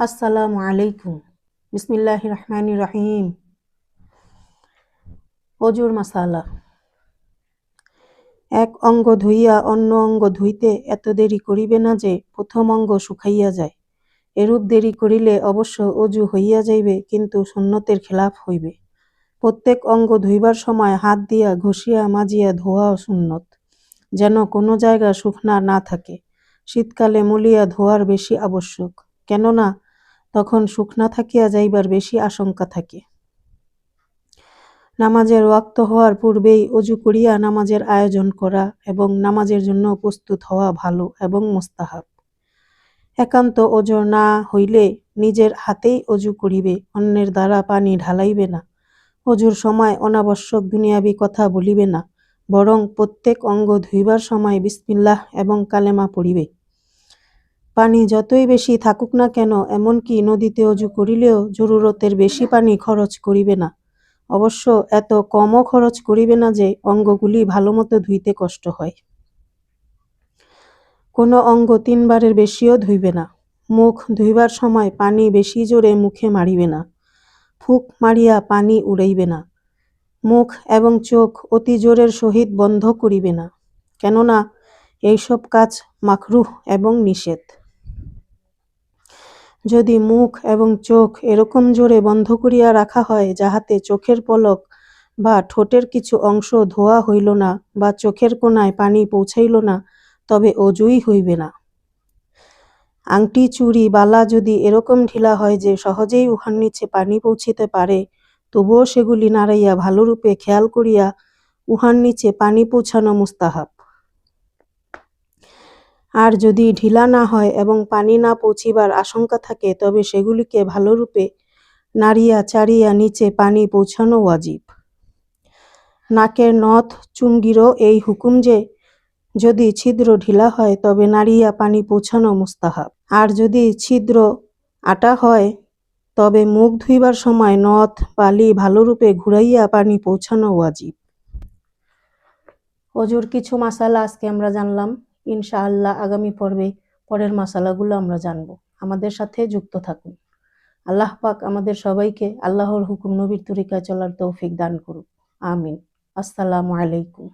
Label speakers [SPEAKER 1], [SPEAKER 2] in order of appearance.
[SPEAKER 1] আসসালামু আলাইকুম। বিসমিল্লাহির রহমানির রহিম। অজুর মাসালা। এক অঙ্গ ধুইয়া অন্য অঙ্গ ধুইতে এত দেরি করিবে না যে প্রথম অঙ্গ শুকাইয়া যায়। এরূপ দেরি করিলে অবশ্য অজু হইয়া যাইবে, কিন্তু সুন্নতের খেলাফ হইবে। প্রত্যেক অঙ্গ ধুইবার সময় হাত দিয়া ঘষিয়া মাজিয়া ধোয়াও সুন্নত, যেন কোনো জায়গা শুকনা না থাকে। শীতকালে মলিয়া ধোয়ার বেশি আবশ্যক, কেননা তখন শুকনা থাকিয়া যাইবার বেশি আশঙ্কা থাকে। নামাজের ওয়াক্ত হওয়ার পূর্বেই অজু করিয়া নামাজের আয়োজন করা এবং নামাজের জন্য প্রস্তুত হওয়া ভালো এবং মুস্তাহাব। একান্ত ওজর না হইলে নিজের হাতেই অজু করিবে, অন্যের দ্বারা পানি ঢালাইবে না। অজুর সময় অনাবশ্যক দুনিয়াবি কথা বলিবে না, বরং প্রত্যেক অঙ্গ ধুইবার সময় বিসমিল্লাহ এবং কালেমা পড়িবে। পানি যতই বেশি থাকুক না কেন, এমনকি নদীতে অজু করিলেও জরুরতের বেশি পানি খরচ করিবে না। অবশ্য এত কমও খরচ করিবে না যে অঙ্গগুলি ভালোমতো ধুইতে কষ্ট হয়। কোনো অঙ্গ 3 বারের বেশিও ধুইবে না। মুখ ধুইবার সময় পানি বেশি জোরে মুখে মারিবে না। ফুঁক মারিয়া পানি উড়াইবে না। মুখ এবং চোখ অতি জোরের সহিত বন্ধ করিবে না, কেননা এইসব কাজ মাকরুহ এবং নিষেধ। যদি মুখ এবং চোখ এরকম জোরে বন্ধ করিয়া রাখা হয় যাহাতে চোখের পলক বা ঠোঁটের কিছু অংশ ধোয়া হইল না বা চোখের কোণায় পানি পৌঁছাইল না, তবে অজুই হইবে না। আংটি, চুড়ি, বালা যদি এরকম ঢিলা হয় যে সহজেই উহার নিচে পানি পৌঁছিতে পারে, তবুও সেগুলি নাড়াইয়া ভালোরূপে খেয়াল করিয়া উহার নিচে পানি পৌঁছানো মুস্তাহাব। আর যদি ঢিলা না হয় এবং পানি না পৌঁছিবার আশঙ্কা থাকে, তবে সেগুলিকে ভালোরূপে নাড়িয়া চাড়িয়া নিচে পানি পৌঁছানো ওয়াজিব। নাকের নথ চুমগিরও এই হুকুম যে যদি ছিদ্র ঢিলা হয় তবে নাড়িয়া পানি পৌঁছানো মুস্তাহাব। আর যদি ছিদ্র আটা হয় তবে মুখ ধুইবার সময় নথ বালি ভালোরূপে ঘুরাইয়া পানি পৌঁছানো ওয়াজিব। অজুর কিছু মাসালা আজকে আমরা জানলাম। ইনশাআল্লাহ আগামী পর্বে পরের মাসালাগুলো আমরা জানব। আমাদের সাথে যুক্ত থাকুন। আল্লাহ পাক আমাদের সবাইকে আল্লাহর হুকুম নবীর তরিকায় চলার তৌফিক দান করুক। আমিন। আসসালামু আলাইকুম।